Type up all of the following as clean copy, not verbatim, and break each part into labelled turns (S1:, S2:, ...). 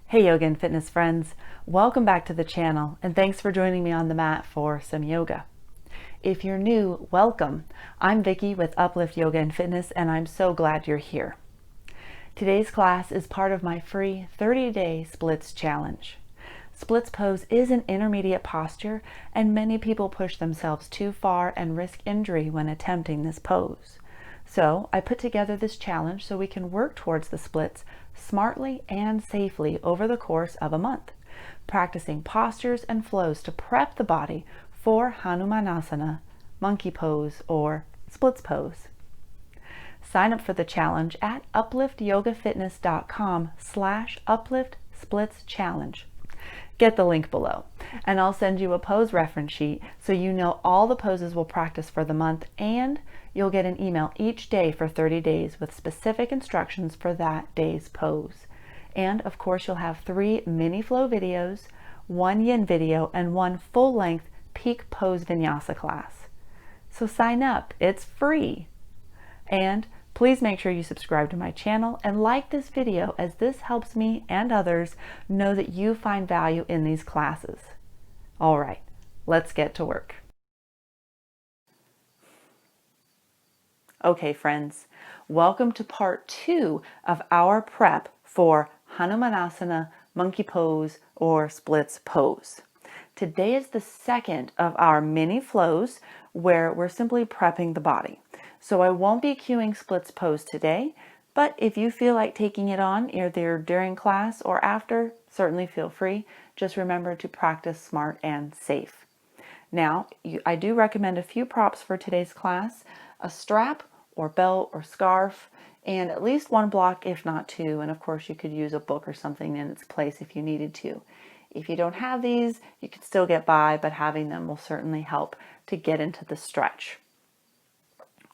S1: Hey yoga and fitness friends, welcome back to the channel and thanks for joining me on the mat for some yoga. If you're new, welcome. I'm Vicky with UPLIFT Yoga and Fitness and I'm so glad you're here. Today's class is part of my free 30-day splits challenge. Splits pose is an intermediate posture and many people push themselves too far and risk injury when attempting this pose. So I put together this challenge so we can work towards the splits smartly and safely over the course of a month, practicing postures and flows to prep the body for Hanumanasana, monkey pose, or splits pose. Sign up for the challenge at upliftYogaFitness.com/upliftsplitschallenge. Get the link below, and I'll send you a pose reference sheet so you know all the poses we'll practice for the month, and you'll get an email each day for 30 days with specific instructions for that day's pose. And of course, you'll have 3 mini flow videos, 1 yin video, and 1 full-length peak pose vinyasa class. So sign up, it's free. And please make sure you subscribe to my channel and like this video, as this helps me and others know that you find value in these classes. All right, let's get to work. Okay, friends, welcome to part 2 of our prep for Hanumanasana, monkey pose, or splits pose. Today is the second of our mini flows where we're simply prepping the body. So I won't be cueing splits pose today, but if you feel like taking it on either during class or after, certainly feel free. Just remember to practice smart and safe. Now, I do recommend a few props for today's class: a strap or belt or scarf, and at least 1 block, if not 2. And of course, you could use a book or something in its place if you needed to. If you don't have these, you can still get by, but having them will certainly help to get into the stretch.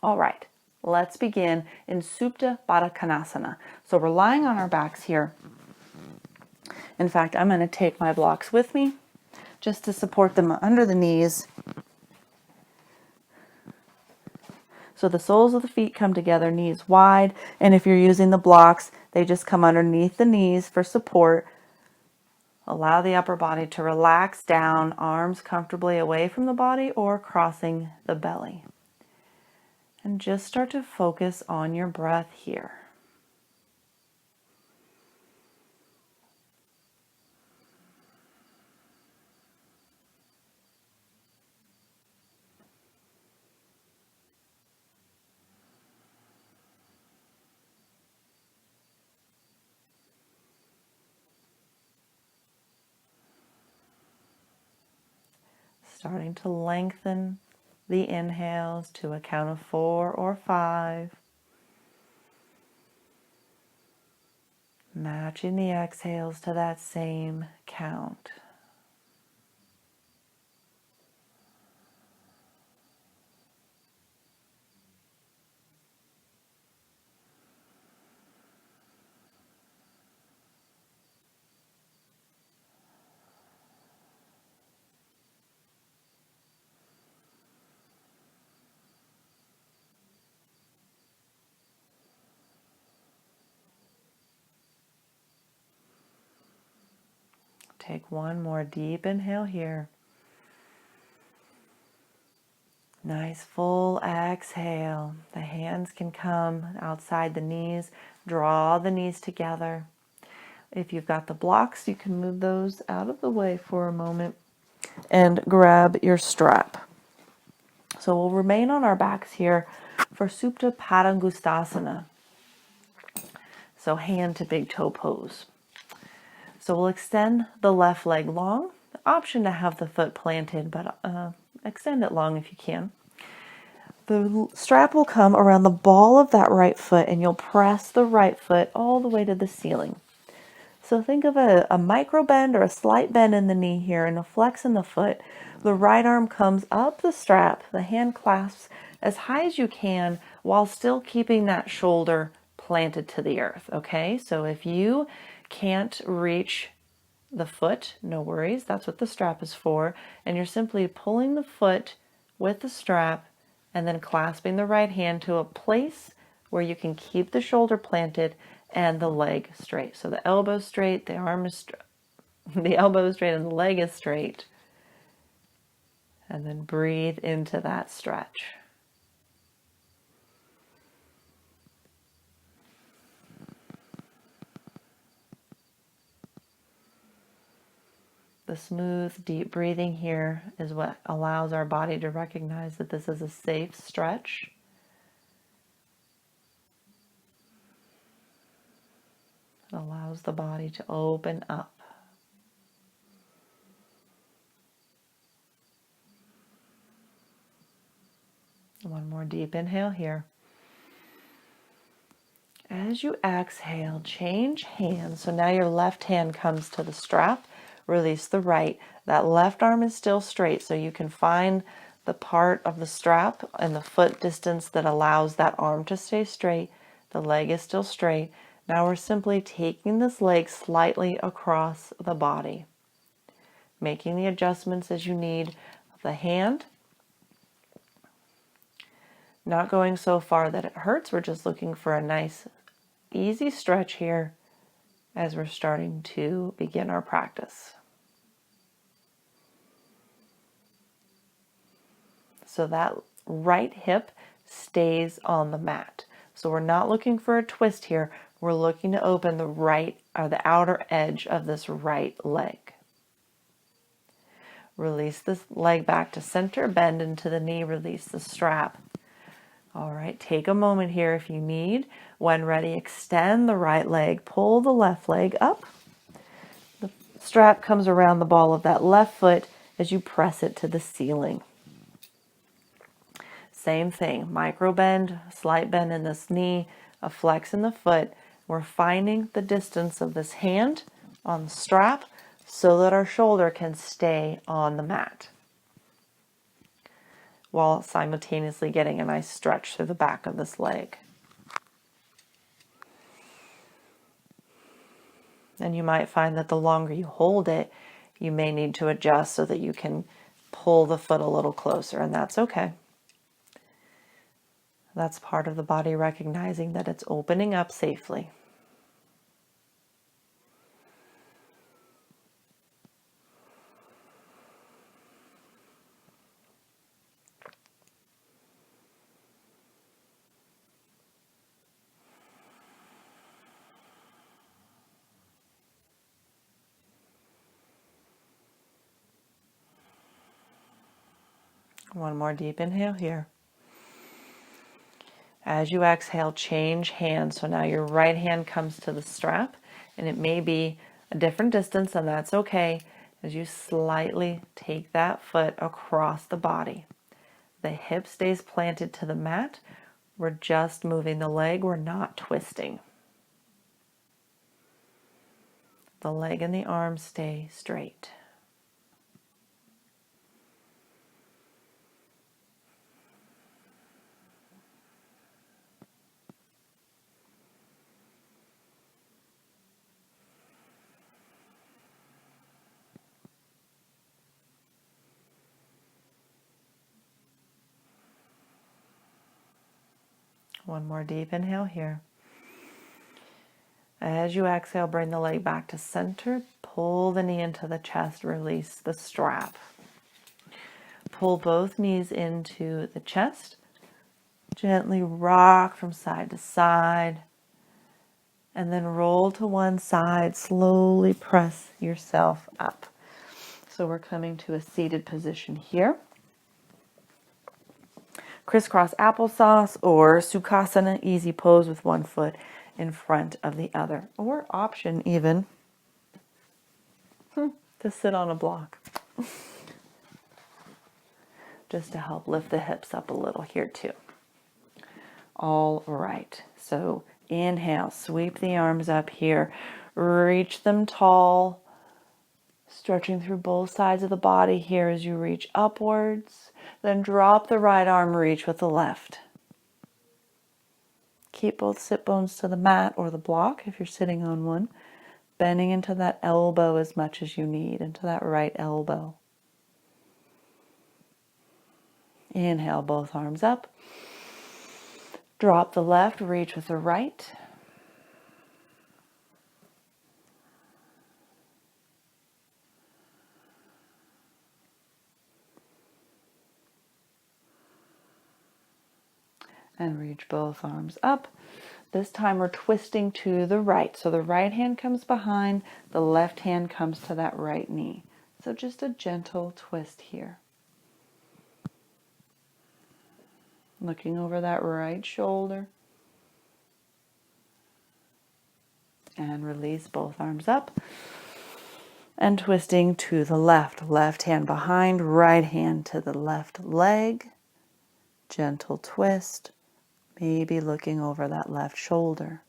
S1: All right, let's begin in Supta Badakanasana. So we're lying on our backs here. In fact, I'm going to take my blocks with me just to support them under the knees. So the soles of the feet come together, knees wide, and if you're using the blocks, they just come underneath the knees for support. Allow the upper body to relax down, arms comfortably away from the body or crossing the belly. And just start to focus on your breath here. Starting to lengthen the inhales to a count of 4 or 5. Matching the exhales to that same count. Take 1 more deep inhale here. Nice full exhale. The hands can come outside the knees. Draw the knees together. If you've got the blocks, you can move those out of the way for a moment and grab your strap. So we'll remain on our backs here for Supta Badakanasana. So hand to big toe pose. So we'll extend the left leg long. The option to have the foot planted, but extend it long if you can. The strap will come around the ball of that right foot and you'll press the right foot all the way to the ceiling. So think of a micro bend or a slight bend in the knee here and a flex in the foot. The right arm comes up the strap, the hand clasps as high as you can while still keeping that shoulder planted to the earth, okay? So if you can't reach the foot, no worries, that's what the strap is for. And you're simply pulling the foot with the strap and then clasping the right hand to a place where you can keep the shoulder planted and the leg straight. So the elbow straight, the arm is the elbow is straight and the leg is straight. And then breathe into that stretch. The smooth, deep breathing here is what allows our body to recognize that this is a safe stretch. It allows the body to open up. One more deep inhale here. As you exhale, change hands. So now your left hand comes to the strap. Release the right. That left arm is still straight, so you can find the part of the strap and the foot distance that allows that arm to stay straight. The leg is still straight. Now we're simply taking this leg slightly across the body, making the adjustments as you need of the hand. Not going so far that it hurts. We're just looking for a nice, easy stretch here as we're starting to begin our practice. So that right hip stays on the mat. So we're not looking for a twist here. We're looking to open the right or the outer edge of this right leg. Release this leg back to center, bend into the knee, release the strap. All right, take a moment here if you need. When ready, extend the right leg, pull the left leg up. The strap comes around the ball of that left foot as you press it to the ceiling. Same thing, micro bend, slight bend in this knee, a flex in the foot. We're finding the distance of this hand on the strap so that our shoulder can stay on the mat, while simultaneously getting a nice stretch through the back of this leg. And you might find that the longer you hold it, you may need to adjust so that you can pull the foot a little closer, and that's okay. That's part of the body recognizing that it's opening up safely. One more deep inhale here. As you exhale, change hands. So now your right hand comes to the strap, and it may be a different distance, and that's okay, as you slightly take that foot across the body. The hip stays planted to the mat. We're just moving the leg. We're not twisting. The leg and the arm stay straight. One more deep inhale here. As you exhale, bring the leg back to center. Pull the knee into the chest. Release the strap. Pull both knees into the chest. Gently rock from side to side. And then roll to one side. Slowly press yourself up. So we're coming to a seated position here. Crisscross applesauce or Sukhasana, easy pose with one foot in front of the other. Or option even to sit on a block. Just to help lift the hips up a little here too. All right, so inhale, sweep the arms up here. Reach them tall. Stretching through both sides of the body here as you reach upwards. Then drop the right arm, reach with the left. Keep both sit bones to the mat or the block if you're sitting on one. Bending into that elbow as much as you need, into that right elbow. Inhale, both arms up. Drop the left, reach with the right. And reach both arms up. This time we're twisting to the right. So the right hand comes behind, the left hand comes to that right knee. So just a gentle twist here. Looking over that right shoulder. And release both arms up. And twisting to the left. Left hand behind, right hand to the left leg. Gentle twist. Maybe looking over that left shoulder.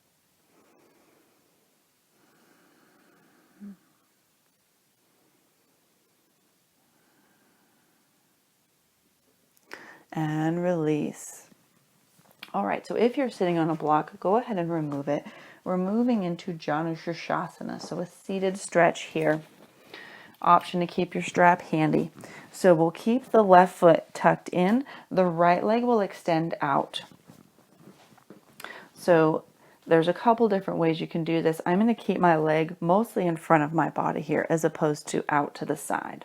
S1: And release. All right, so if you're sitting on a block, go ahead and remove it. We're moving into Sukhasana, so a seated stretch here. Option to keep your strap handy. So we'll keep the left foot tucked in. The right leg will extend out. So there's a couple different ways you can do this. I'm going to keep my leg mostly in front of my body here as opposed to out to the side.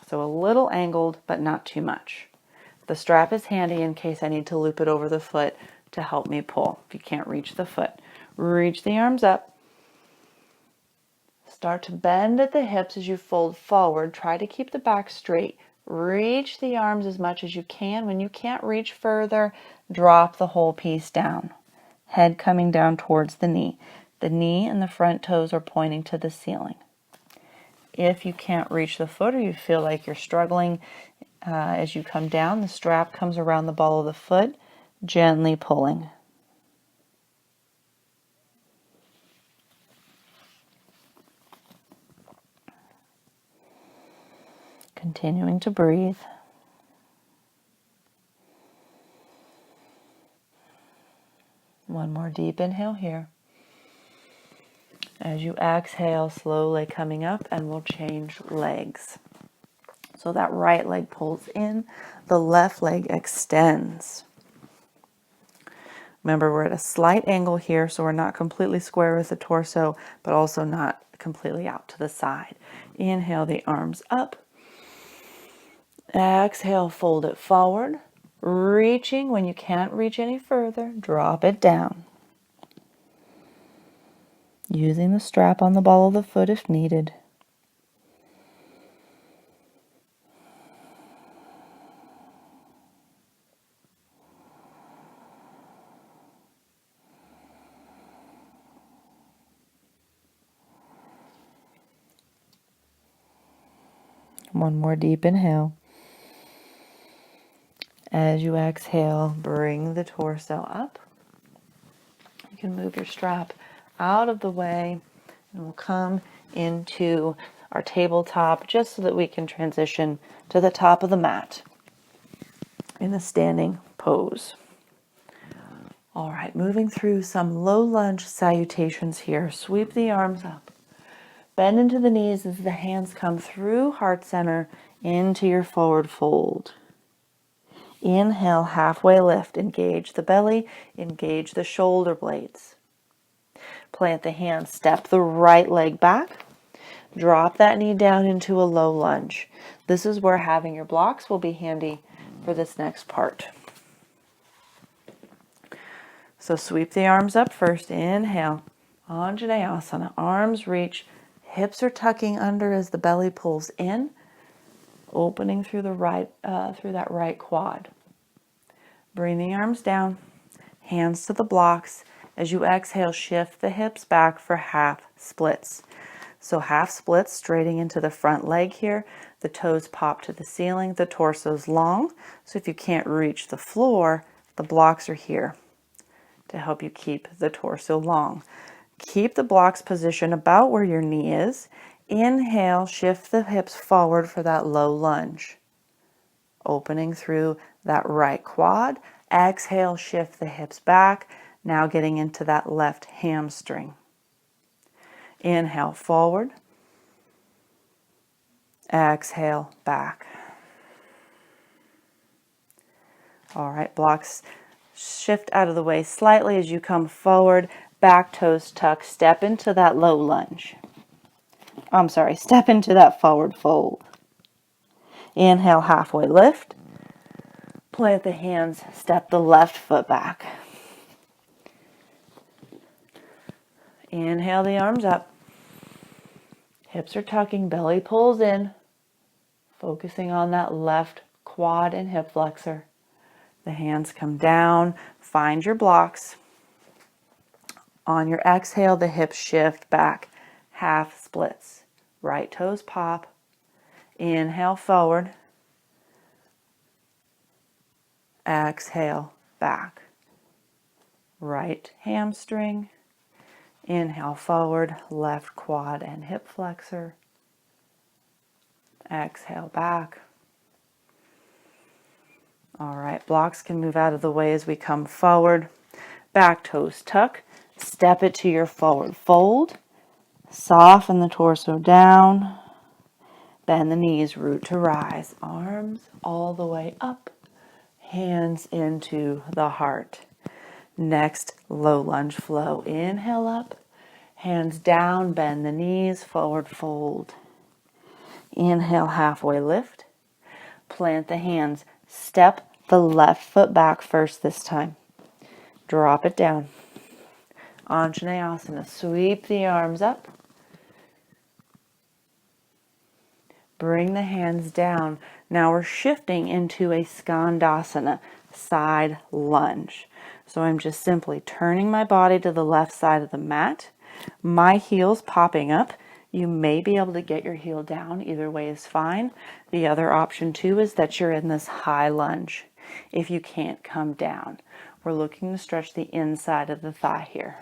S1: So a little angled, but not too much. The strap is handy in case I need to loop it over the foot to help me pull. If you can't reach the foot, reach the arms up. Start to bend at the hips as you fold forward. Try to keep the back straight. Reach the arms as much as you can. When you can't reach further, drop the whole piece down. Head coming down towards the knee. The knee and the front toes are pointing to the ceiling. If you can't reach the foot or you feel like you're struggling as you come down, the strap comes around the ball of the foot, gently pulling. Continuing to breathe. One more deep inhale here. As you exhale, slowly coming up, and we'll change legs. So that right leg pulls in, the left leg extends. Remember, we're at a slight angle here, so we're not completely square with the torso, but also not completely out to the side. Inhale the arms up. Exhale, fold it forward. Reaching when you can't reach any further, drop it down. Using the strap on the ball of the foot if needed. One more deep inhale. As you exhale, bring the torso up. You can move your strap out of the way, and we'll come into our tabletop just so that we can transition to the top of the mat in a standing pose. All right, moving through some low lunge salutations here. Sweep the arms up. Bend into the knees as the hands come through heart center into your forward fold. Inhale, halfway lift. Engage the belly, engage the shoulder blades. Plant the hands, step the right leg back. Drop that knee down into a low lunge. This is where having your blocks will be handy for this next part. So sweep the arms up first. Inhale, Anjaneyasana. Arms reach, hips are tucking under as the belly pulls in, opening through the right, through that right quad. Bring the arms down, hands to the blocks. As you exhale, shift the hips back for half splits. So half splits, straightening into the front leg here. The toes pop to the ceiling. The torso's long. So if you can't reach the floor, the blocks are here to help you keep the torso long. Keep the blocks position about where your knee is. Inhale, shift the hips forward for that low lunge. Opening through that right quad. Exhale, shift the hips back. Now getting into that left hamstring. Inhale, forward. Exhale, back. All right, blocks shift out of the way slightly as you come forward. Back toes tuck. Step into that low lunge. Step into that forward fold. Inhale, halfway lift. Plant the hands, step the left foot back. Inhale the arms up. Hips are tucking, belly pulls in. Focusing on that left quad and hip flexor. The hands come down, find your blocks. On your exhale, the hips shift back, half splits. Right toes pop. Inhale forward. Exhale back. Right hamstring. Inhale forward, left quad and hip flexor. Exhale back. All right, blocks can move out of the way as we come forward. Back toes tuck. Step it to your forward fold. Soften the torso down. Bend the knees, root to rise. Arms all the way up. Hands into the heart. Next, low lunge flow. Inhale up. Hands down, bend the knees, forward fold. Inhale, halfway lift. Plant the hands. Step the left foot back first this time. Drop it down. Anjaneyasana. Sweep the arms up. Bring the hands down. Now we're shifting into a Skandasana, side lunge. So I'm just simply turning my body to the left side of the mat. My heel's popping up. You may be able to get your heel down. Either way is fine. The other option too is that you're in this high lunge. If you can't come down, we're looking to stretch the inside of the thigh here.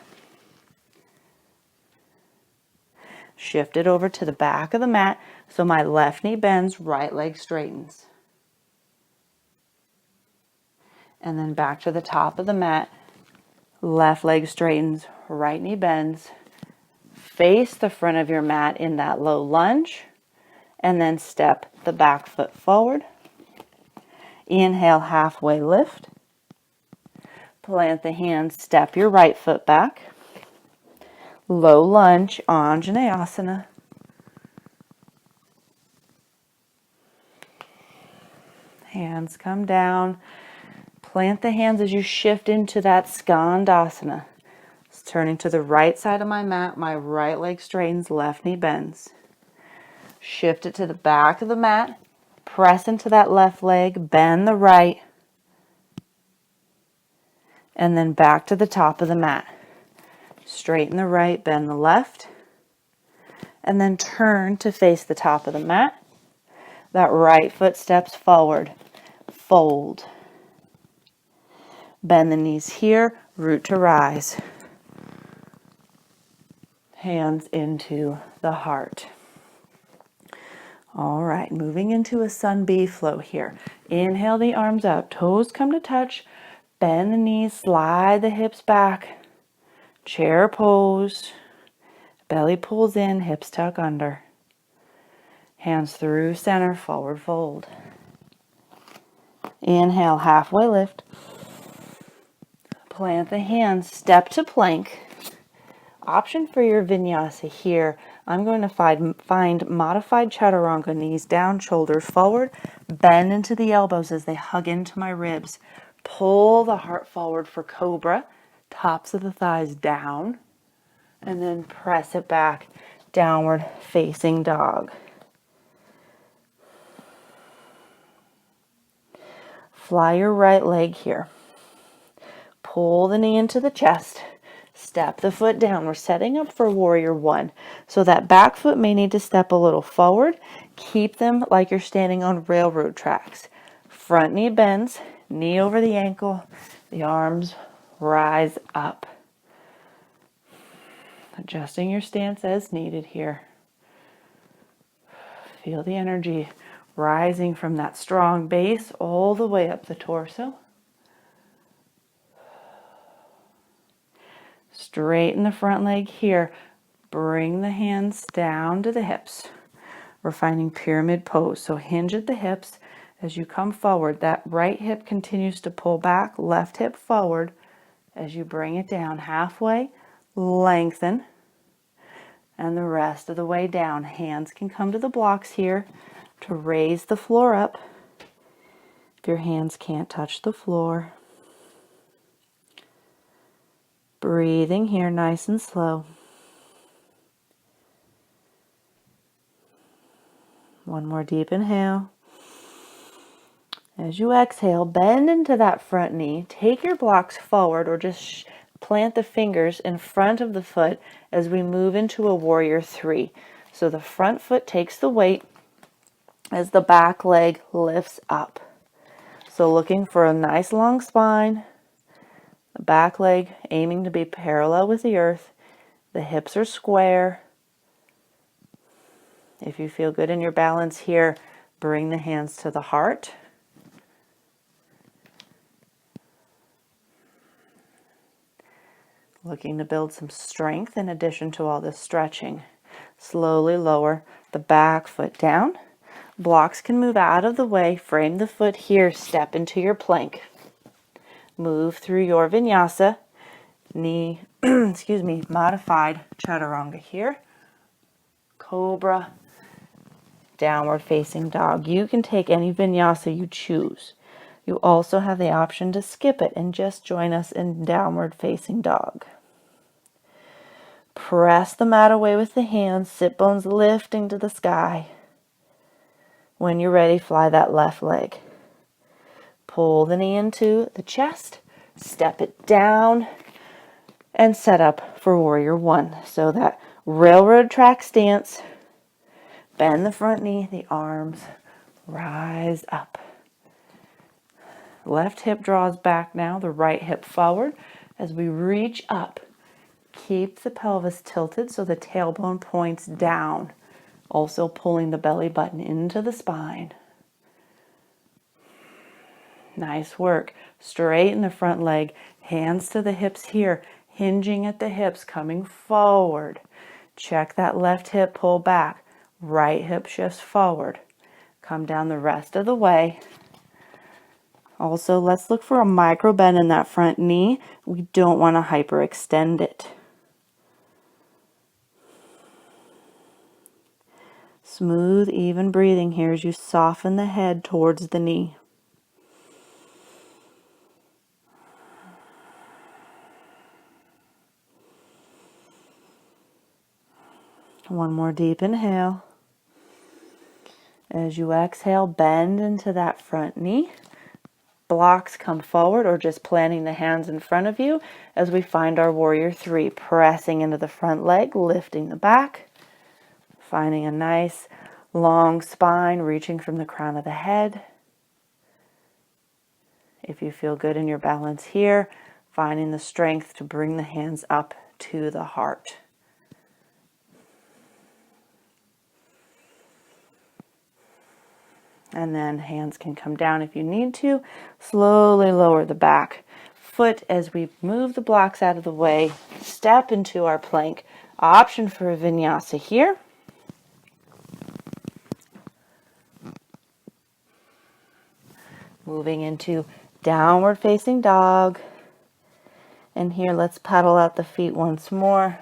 S1: Shift it over to the back of the mat so my left knee bends, right leg straightens. And then back to the top of the mat, left leg straightens, right knee bends. Face the front of your mat in that low lunge, and then step the back foot forward. Inhale, halfway lift. Plant the hands, step your right foot back. Low lunge, Anjaneyasana. Hands come down. Plant the hands as you shift into that Skandasana. It's turning to the right side of my mat. My right leg straightens, left knee bends. Shift it to the back of the mat. Press into that left leg. Bend the right. And then back to the top of the mat. Straighten the right, bend the left. And then turn to face the top of the mat. That right foot steps forward. Fold. Bend the knees here, root to rise. Hands into the heart. All right, moving into a sun bee flow here. Inhale the arms up, toes come to touch. Bend the knees, slide the hips back. Chair pose. Belly pulls in, hips tuck under. Hands through center, forward fold. Inhale, halfway lift. Plant the hands, step to plank. Option for your vinyasa here. I'm going to find modified chaturanga, knees down, shoulders forward. Bend into the elbows as they hug into my ribs. Pull the heart forward for cobra. Tops of the thighs down. And then press it back. Downward facing dog. Fly your right leg here. Pull the knee into the chest. Step the foot down. We're setting up for warrior one. So that back foot may need to step a little forward. Keep them like you're standing on railroad tracks. Front knee bends, knee over the ankle. The arms rise up. Adjusting your stance as needed here. Feel the energy rising from that strong base all the way up the torso. Straighten the front leg here. Bring the hands down to the hips. We're finding pyramid pose. So hinge at the hips as you come forward. That right hip continues to pull back. Left hip forward as you bring it down halfway. Lengthen. And the rest of the way down. Hands can come to the blocks here to raise the floor up. If your hands can't touch the floor. Breathing here nice and slow. One more deep inhale. As you exhale, bend into that front knee. Take your blocks forward or just plant the fingers in front of the foot as we move into a warrior three. So the front foot takes the weight as the back leg lifts up. So looking for a nice long spine. The back leg aiming to be parallel with the earth. The hips are square. If you feel good in your balance here, bring the hands to the heart. Looking to build some strength in addition to all this stretching. Slowly lower the back foot down. Blocks can move out of the way. Frame the foot here. Step into your plank. Move through your vinyasa. Knee, modified chaturanga here. Cobra. Downward facing dog. You can take any vinyasa you choose. You also have the option to skip it and just join us in downward facing dog. Press the mat away with the hands, sit bones lifting to the sky. When you're ready, fly that left leg. Pull the knee into the chest, step it down, and set up for warrior one. So that railroad track stance, bend the front knee, the arms rise up. Left hip draws back now, the right hip forward as we reach up. Keep the pelvis tilted so the tailbone points down, also pulling the belly button into the spine. Nice work. Straighten the front leg, hands to the hips here, hinging at the hips, coming forward. Check that left hip, pull back. Right hip shifts forward. Come down the rest of the way. Also, let's look for a micro bend in that front knee. We don't want to hyperextend it. Smooth, even breathing here as you soften the head towards the knee. One more deep inhale. As you exhale, bend into that front knee. Blocks come forward or just planting the hands in front of you as we find our warrior three. Pressing into the front leg, lifting the back. Finding a nice long spine, reaching from the crown of the head. If you feel good in your balance here, finding the strength to bring the hands up to the heart. And then hands can come down if you need to. Slowly lower the back foot as we move the blocks out of the way. Step into our plank. Option for a vinyasa here. Moving into downward facing dog. And here, let's paddle out the feet once more.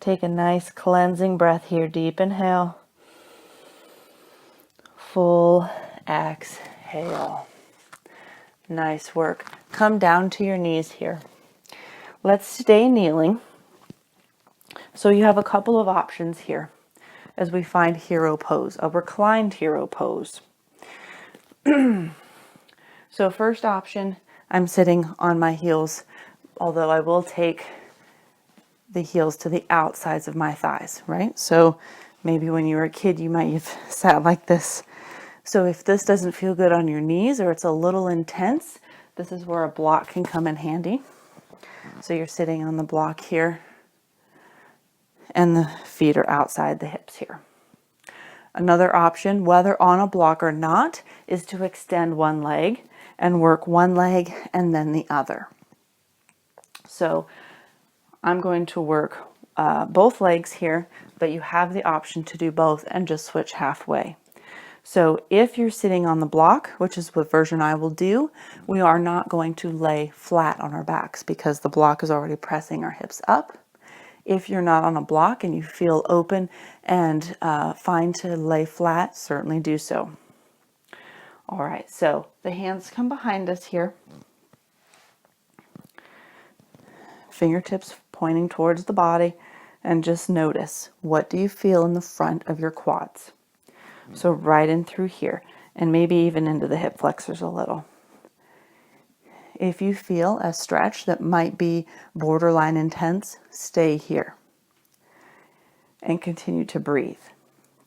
S1: Take a nice cleansing breath here. Deep inhale. Full exhale. Nice work. Come down to your knees here. Let's stay kneeling. So you have a couple of options here as we find hero pose, a reclined hero pose. So first option, I'm sitting on my heels, although I will take the heels to the outsides of my thighs, right? So maybe when you were a kid, you might have sat like this. So if this doesn't feel good on your knees or it's a little intense, this is where a block can come in handy. So you're sitting on the block here and the feet are outside the hips here. Another option, whether on a block or not, is to extend one leg and work one leg and then the other. So I'm going to work both legs here, but you have the option to do both and just switch halfway. So if you're sitting on the block, which is what version I will do, we are not going to lay flat on our backs because the block is already pressing our hips up. If you're not on a block and you feel open and fine to lay flat, certainly do so. All right, so the hands come behind us here. Fingertips pointing towards the body, and just notice, what do you feel in the front of your quads? So right in through here, and maybe even into the hip flexors a little. If you feel a stretch that might be borderline intense, stay here and continue to breathe.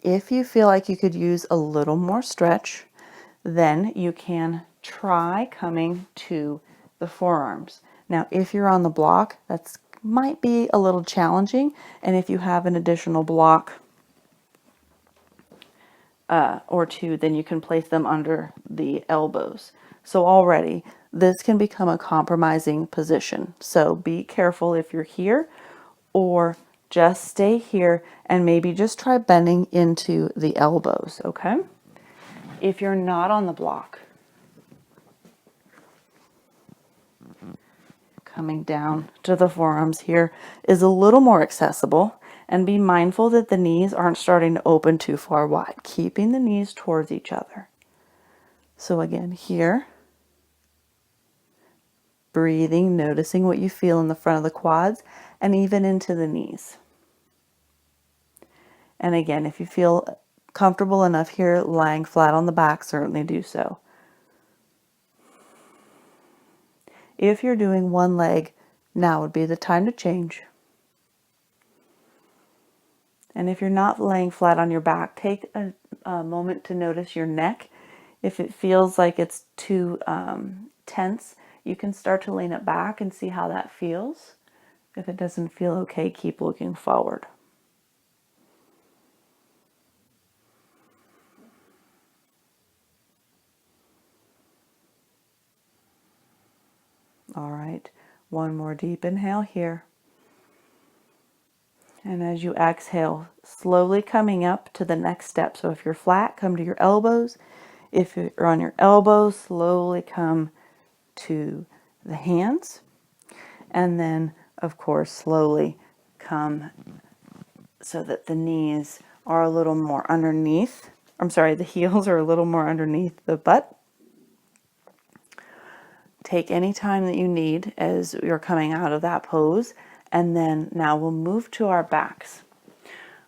S1: If you feel like you could use a little more stretch, then you can try coming to the forearms. Now, if you're on the block, that's might be a little challenging, and if you have an additional block or two, then you can place them under the elbows. So already, this can become a compromising position. So be careful if you're here, or just stay here and maybe just try bending into the elbows, okay? If you're not on the block, coming down to the forearms here is a little more accessible, and be mindful that the knees aren't starting to open too far wide, keeping the knees towards each other. So again, here, breathing, noticing what you feel in the front of the quads and even into the knees. And again, if you feel comfortable enough here, lying flat on the back, certainly do so. If you're doing one leg, now would be the time to change. And if you're not laying flat on your back, take a moment to notice your neck. If it feels like it's too tense, you can start to lean it back and see how that feels. If it doesn't feel okay, keep looking forward. All right, one more deep inhale here. And as you exhale, slowly coming up to the next step. So if you're flat, come to your elbows. If you're on your elbows, slowly come to the hands. And then, of course, slowly come so that the knees are a little more underneath. The heels are a little more underneath the butt. Take any time that you need as you're coming out of that pose. And then now we'll move to our backs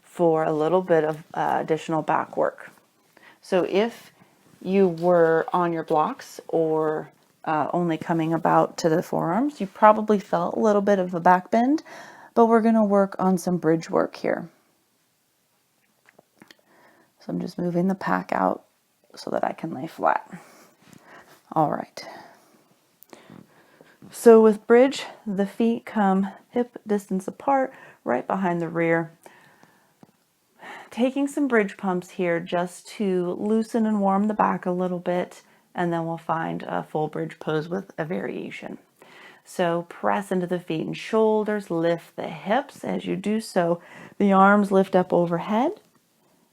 S1: for a little bit of additional back work. So if you were on your blocks or only coming about to the forearms, you probably felt a little bit of a back bend, but we're going to work on some bridge work here. So I'm just moving the pack out so that I can lay flat. All right. So with bridge, the feet come hip distance apart, right behind the rear. Taking some bridge pumps here just to loosen and warm the back a little bit, and then we'll find a full bridge pose with a variation. So press into the feet and shoulders, lift the hips. As you do so, the arms lift up overhead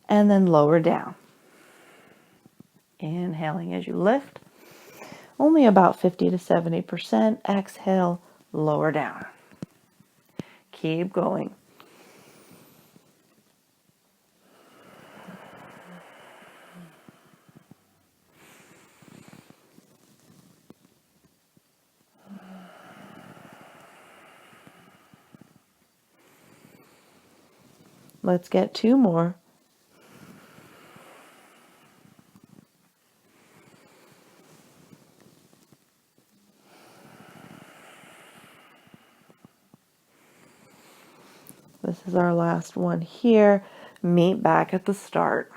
S1: and then lower down. Inhaling as you lift. Only about 50 to 70%. Exhale, lower down. Keep going. Let's get two more. This is our last one here. Meet back at the start.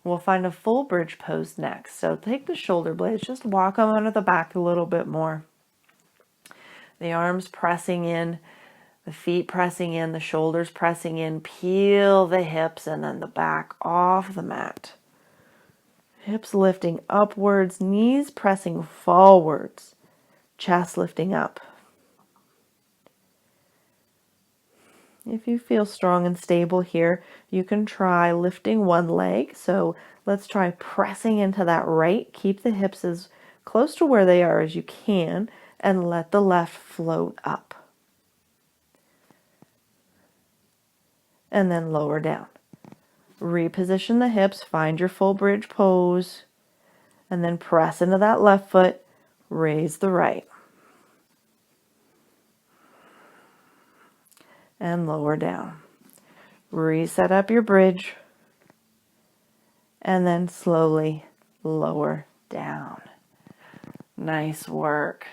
S1: We'll find a full bridge pose next. So take the shoulder blades, just walk them under the back a little bit more. The arms pressing in, the feet pressing in, the shoulders pressing in. Peel the hips and then the back off the mat. Hips lifting upwards, knees pressing forwards, chest lifting up. If you feel strong and stable here, you can try lifting one leg. So let's try pressing into that right. Keep the hips as close to where they are as you can and let the left float up. and then lower down. Reposition the hips, find your full bridge pose, and then press into that left foot, raise the right, and lower down. Reset up your bridge, and then slowly lower down. Nice work.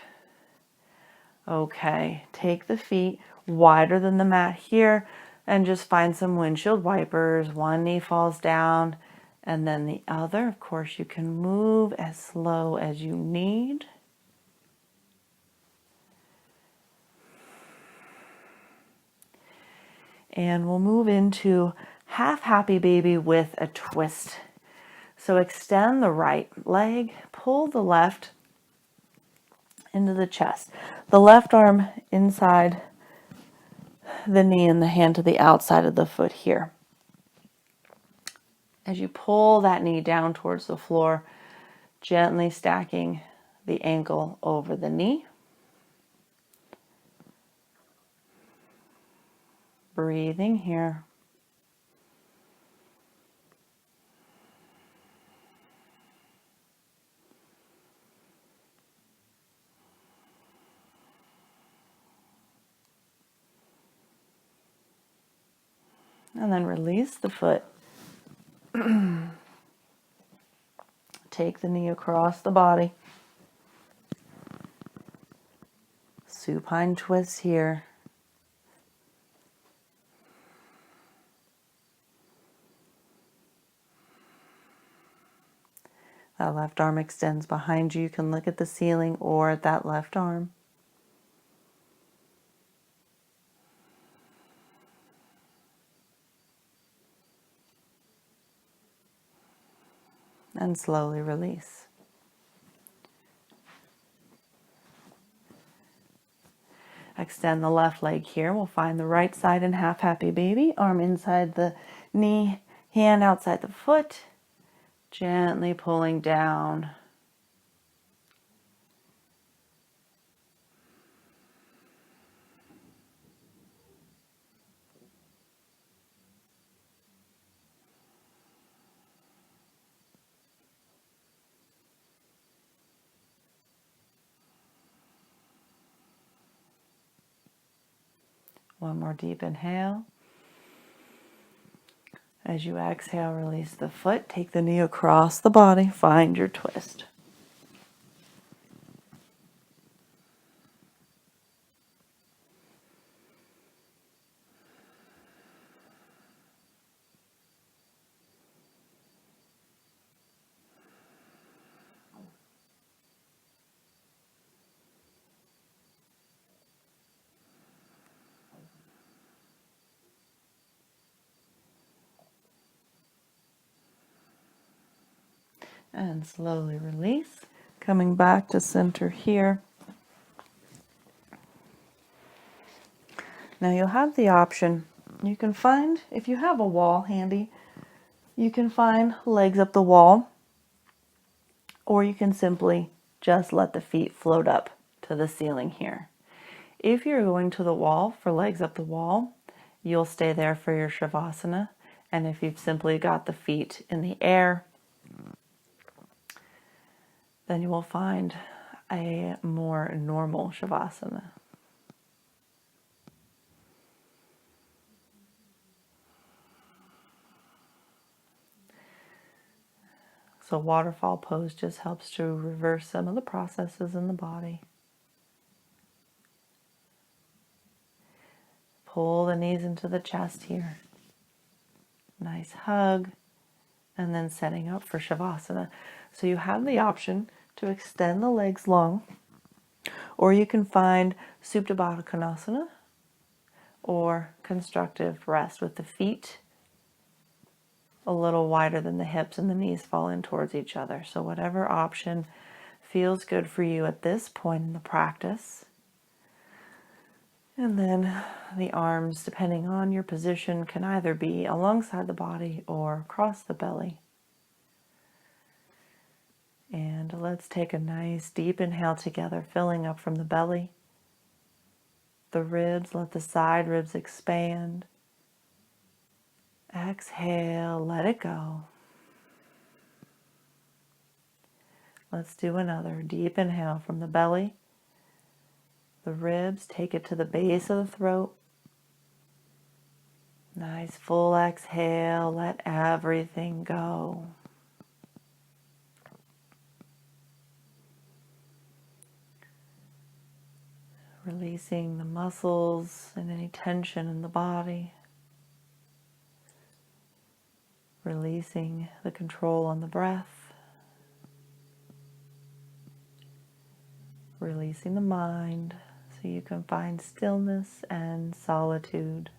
S1: Okay, take the feet wider than the mat here and just find some windshield wipers. One knee falls down and then the other. Of course, you can move as slow as you need. And we'll move into half happy baby with a twist. So extend the right leg, pull the left into the chest. The left arm inside the knee and the hand to the outside of the foot here. As you pull that knee down towards the floor, gently stacking the ankle over the knee. Breathing here. And then release the foot. Take the knee across the body. Supine twist here. That left arm extends behind you. You can look at the ceiling or at that left arm. And slowly release. Extend the left leg here. We'll find the right side in half happy baby. Arm inside the knee, hand outside the foot. Gently pulling down. One more deep inhale. As you exhale, release the foot. Take the knee across the body. Find your twist. And slowly release. Coming back to center here. Now you'll have the option. You can find, if you have a wall handy, you can find legs up the wall, or you can simply just let the feet float up to the ceiling here. If you're going to the wall for legs up the wall, you'll stay there for your Shavasana. And if you've simply got the feet in the air, then you will find a more normal Shavasana. So waterfall pose just helps to reverse some of the processes in the body. Pull the knees into the chest here. Nice hug. And then setting up for Shavasana. So you have the option to extend the legs long, or you can find Supta Badakanasana or constructive rest with the feet a little wider than the hips and the knees fall in towards each other. So whatever option feels good for you at this point in the practice. And then the arms, depending on your position, can either be alongside the body or across the belly. And let's take a nice deep inhale together, filling up from the belly. The ribs, let the side ribs expand. Exhale, let it go. Let's do another deep inhale from the belly, the ribs, take it to the base of the throat. Nice full exhale, let everything go. Releasing the muscles and any tension in the body. Releasing the control on the breath. Releasing the mind so you can find stillness and solitude.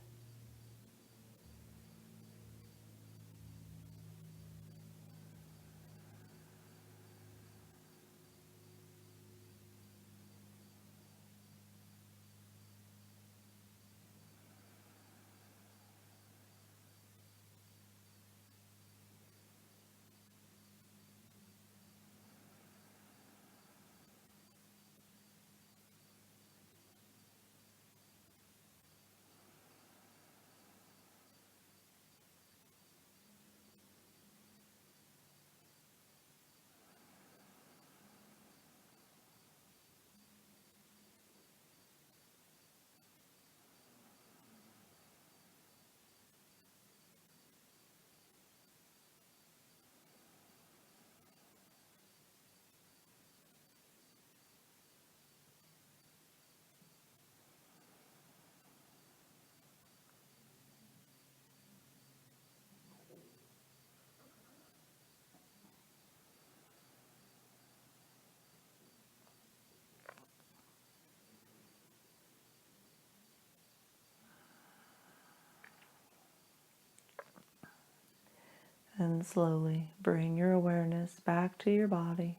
S1: And slowly bring your awareness back to your body.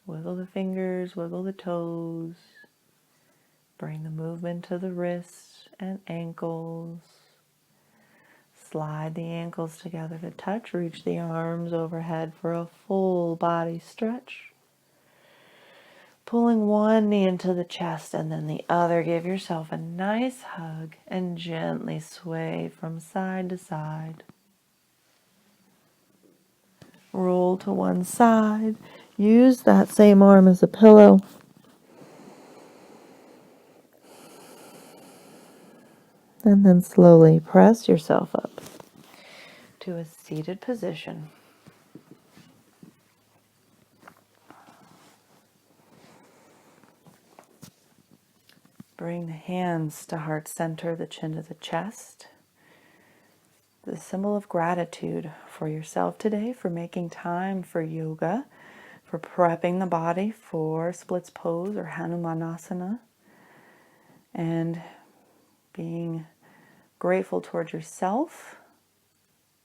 S1: Wiggle the fingers, wiggle the toes. Bring the movement to the wrists and ankles. Slide the ankles together to touch. Reach the arms overhead for a full body stretch. Pulling one knee into the chest and then the other. Give yourself a nice hug and gently sway from side to side. Roll to one side. Use that same arm as a pillow. And then slowly press yourself up to a seated position. Bring the hands to heart center, the chin to the chest. The symbol of gratitude for yourself today, for making time for yoga, for prepping the body for splits pose or Hanumanasana, and being grateful towards yourself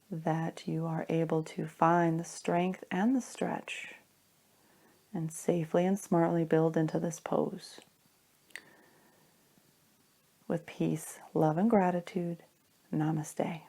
S1: that you are able to find the strength and the stretch and safely and smartly build into this pose. With peace, love, and gratitude, namaste.